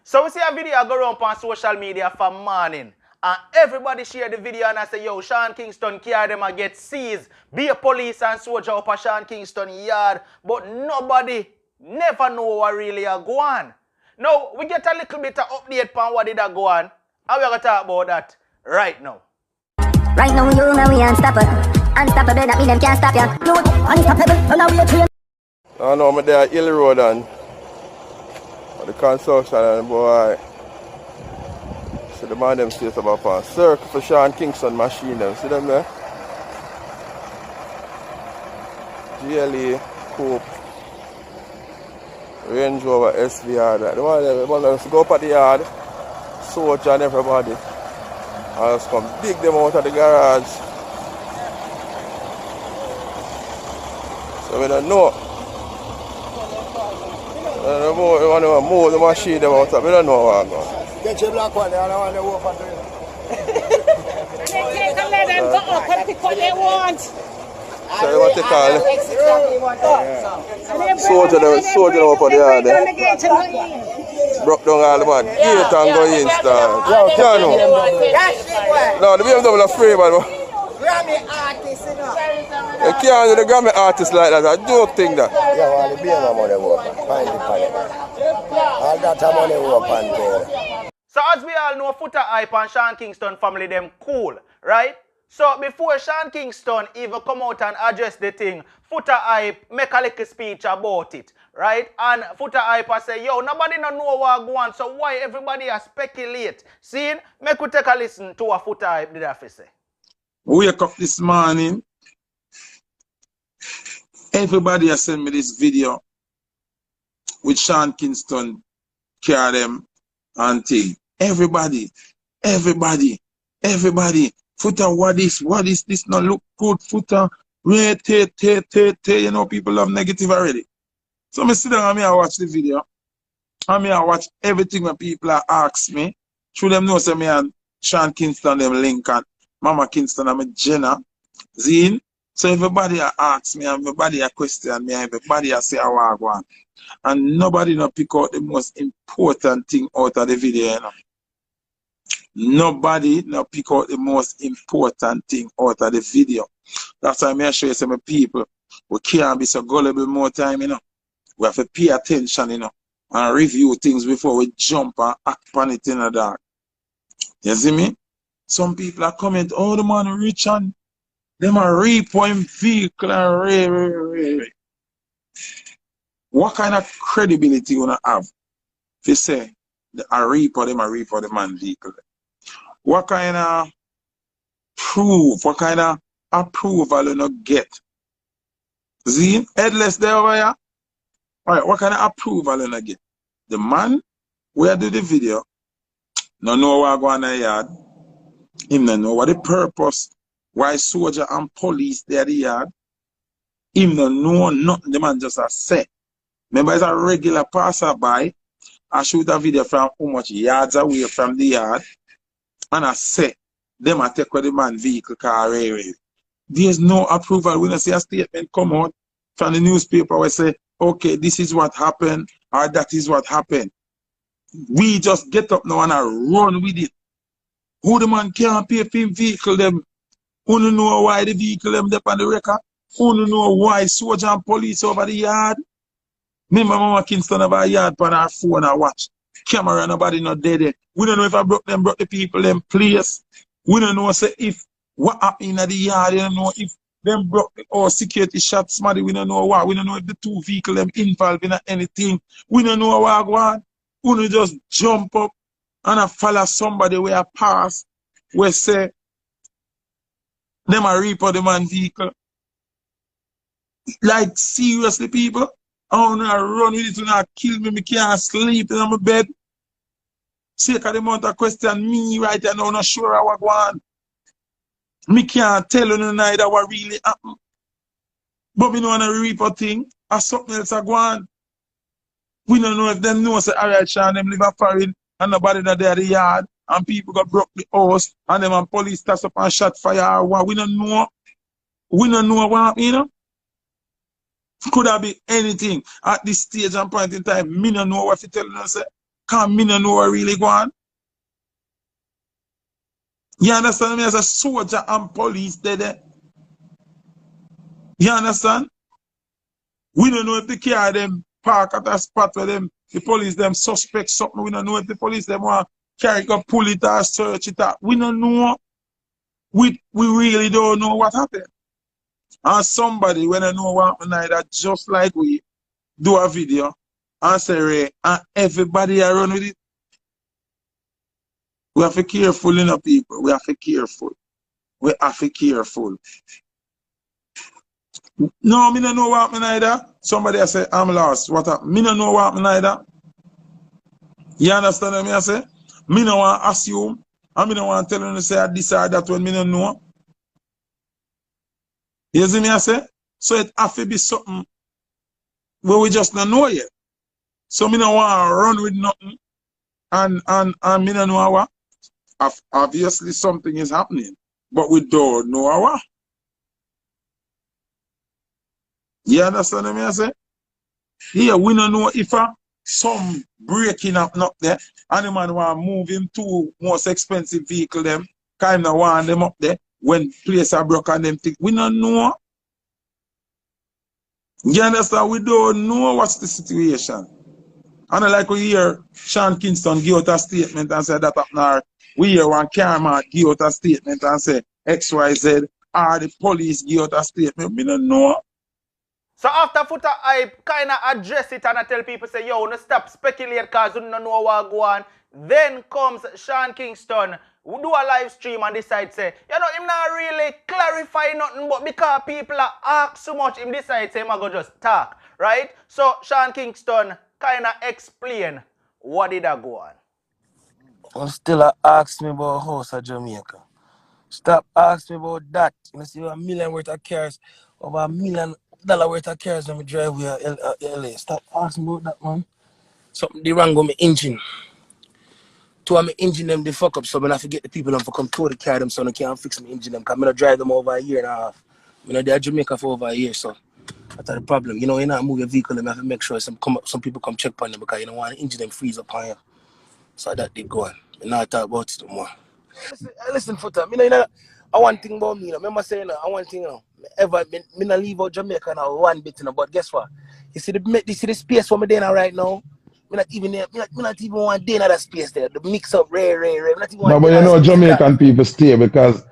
So we see a video go around on social media for morning. And everybody share the video and I say, yo, Sean Kingston carry them and get seized. Be a police and soldier up at Sean Kingston yard. But nobody never know what really are go on. Now, we get a little bit of update on what did go on. And we're going to talk about that right now. Right now, you and we unstoppable. Unstoppable, that mean them can't stop ya. Unstoppable, run away train. I know I'm there at Hill Road and the construction and boy. So the man them stays about for circle for Sean Kingston machine them. See them there? GLE, Coupe, Range Rover, SVR. That. The one them go up at the yard, soldier and everybody. And just come dig them out of the garage. So we don't know. We want to move the machine them out. We don't know what going on. Get your black one, I don't want to walk on it. They can let them go up and pick what they want. So you want to call it? Soldier them up on the yard. Broke down all the man. Gate and go in, star. Yeah, no. No, the BMW are free, man. Grammy artist, you know. You can't do the Grammy artist like that. I don't think that. Yeah, well, the BMW money work. Find it for it. All that money work on there. So as we all know, Foota Hype and Sean Kingston family them cool, right? So before Sean Kingston even come out and address the thing, Foota Hype make a little speech about it, right? And Foota Hype say, yo, nobody no know what go on, so why everybody a speculate? See, make we take a listen to what Foota Hype did have to say. Wake up this morning, everybody has sent me this video with Sean Kingston carry them and thing. Everybody. Foota, what is this? Not look good, Foota. You know, people love negative already. So I sit down and I watch the video. And I watch everything when people ask me. Through them know say me and Sean Kingston them link and Mama Kingston and Jenna. Zine. So everybody asks me, everybody question me, everybody say how I go on. And nobody not pick out the most important thing out of the video, you know. Nobody not pick out the most important thing out of the video. That's why I show you some people we can't be so gullible more time, you know. We have to pay attention, you know, and review things before we jump and act on it in the dark. You see me? Some people are comment, oh, the man rich and them are repoing vehicle and What kind of credibility you wanna have? If you say a repo, them a repo the man vehicle. What kind of proof, what kind of approval you not get? See, headless there over here. Alright, what kind of approval you not get? The man where do the video, no know what go on the yard, him no know what the purpose, why soldier and police there the yard, him no know nothing, the man just a say. Remember, it's a regular passerby. I shoot a video from how much yards away from the yard. And I say, them I take with the man vehicle car area. There's no approval. We don't see a statement come out from the newspaper where say, okay, this is what happened, or that is what happened. We just get up now and I run with it. Who the man can't pay for him vehicle them? Who don't know why the vehicle them up on the record? Who don't know why soldier and police over the yard? Remember Mama Kingston have a yard on her phone and watch. Camera, nobody not dead. We don't know if I broke the people them place. We don't know say if what happened in the yard. We don't know if them broke or security shot somebody. We don't know what. We don't know if the two vehicles them involved in anything. We don't know what go on. We don't just jump up and I follow somebody where I pass where say them a repo the man vehicle. Like seriously people? I want to run with it and I kill me, I can't sleep in my bed. Take the amount of question me right now, I'm not sure how I go on. Me can't tell you neither what really happened. But we don't want to report thing, or something else I go on. We don't know if them know say alright, Sean, them live a foreign and nobody not there at the yard and people got broke the house and them and police toss up and shot fire or what. We don't know. We don't know what happened, you know. Could have been anything at this stage and point in time. Me don't know what to tell you. Say. Because me no know what really go on. You understand me? As a soldier and police there. You understand? We don't know if the car them park at a spot where them the police them suspect something. We don't know if the police them want carry go pull it or search it out. We don't know. We really don't know what happened. And somebody when I know what happened either just like we do a video and say Ray, and everybody around with it. We have to be careful, you know, people. We have to be careful. We have to be careful. No, me don't know what happened either. Somebody I say, I'm lost. What happened? Me don't know what happened either. You understand what I say? Me don't want to assume. And me don't want to tell you to say this or that when me don't know. You see me I say? So it have to be something where we just don't know yet. So me don't want to run with nothing. And me don't know what. Obviously something is happening. But we don't know what. You understand what I say? Yeah, we don't know if some breaking up not there, and the man want to move him to most expensive vehicle them, kind of want them up there when place are broke and them think. We don't know. You understand? We don't know what's the situation. And like we hear Sean Kingston give out a statement and say that happened. We hear one camera give out a statement and say XYZ, or the police give out a statement. We don't know. So after Footer hype kind of address it and I tell people say, yo, no stop speculate because you don't know what go on. Then comes Sean Kingston, who do a live stream and decide say, you know, him not really clarify nothing, but because people are ask so much, him decide say, him go just talk, right? So Sean Kingston kind of explain what did I go on. And still ask me about house at Jamaica. Stop asking me about that. You see $1 million worth of cars, over $1 million worth of cars when we drive with LA. Stop asking me about that, man. Something the wrong with my engine. Two of my engine them they fuck up, so I have to get the people them to come tow the car them so they can't fix my engine them. Because I don't drive them over a year and a half. I know they're Jamaica for over a year, so that's the problem. You know, you not move your vehicle, you have to make sure some people come check on them because you don't want the engine them freeze up on you. So that did go on. I not talk about it no more. Listen, Footer, I want thing about me, remember saying I want thing, me not leave out Jamaica now one bit, but guess what? You see the space where I'm there right now? Me not even want day in that space there. The mix up rare. Not even No, want but you that know, space Jamaican people stay because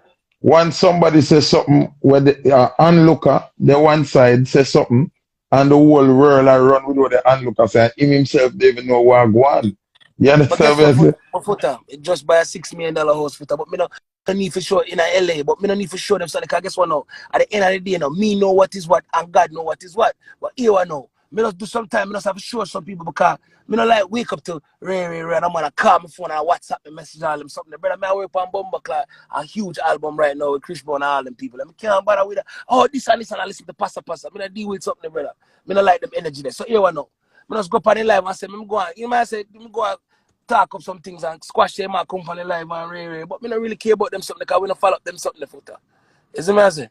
once somebody says something where the onlooker, the one side says something, and the whole world are run with what the onlooker say, and him himself don't even know what go on. You But understand guess what I say? what, Footer? It just buy a $6 million house, Footer. But me no need for show in LA, but me no need for show them something. Because guess what now? At the end of the day, now, me know what is what, and God know what is what. But here I know. Me just do sometime, me just have to show some people because me no like wake up to Ray, and I'm gonna call my phone and WhatsApp me message all them something. Brother, me I work on Bumbleclaw, a huge album right now with Chris Brown and all them people. And me can't bother with that. Oh, this and I listen to Passa. Me not deal with something, brother. Me no like them energy there. So here I know. Me just go up on the live and say, me go on. You might say, me go on. Talk up some things and squash them and company live and rare. But me don't really care about them something because we don't follow up them something the Footer. You see me I say?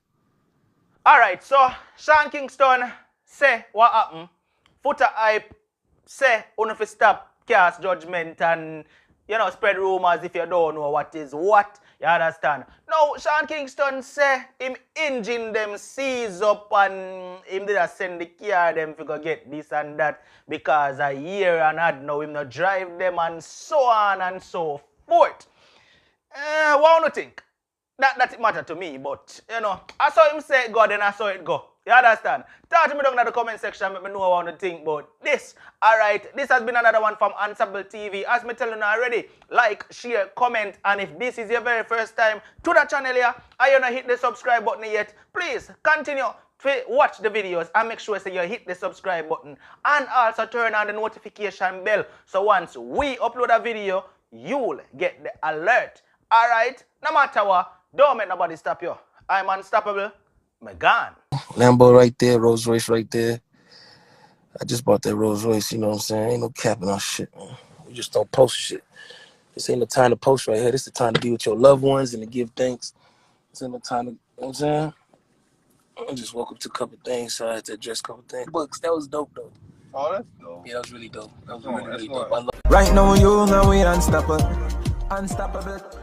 Alright, so Sean Kingston say what happened. Footer hype say you fi stop cast judgment and spread rumors if you don't know what is what. You understand? Now Sean Kingston say him engine them seize up and him did send the car them to go get this and that because a year and had now him not drive them and so on and so forth. What do you think? That it matter to me, but I saw him say it go, then I saw it go. You understand? Talk to me down in the comment section, let me know what I want to think about this. Alright, this has been another one from Ansable TV. As me telling you already, like, share, comment, and if this is your very first time to the channel here, and you not hit the subscribe button yet, please continue to watch the videos and make sure you hit the subscribe button and also turn on the notification bell so once we upload a video, you'll get the alert. Alright, no matter what, don't make nobody stop you. I'm unstoppable. I'm gone. Lambo right there, Rolls Royce right there. I just bought that Rolls Royce, you know what I'm saying? Ain't no capping on shit, man. We just don't post shit. This ain't the time to post right here. This is the time to be with your loved ones and to give thanks. This ain't the time to, you know what I'm saying? I just woke up to a couple things, so I had to address a couple things. Books, that was dope, though. Oh, that's dope. Yeah, that was really dope. That was Oh, really, that's really what- dope. Right now, you know we unstoppable. Unstoppable.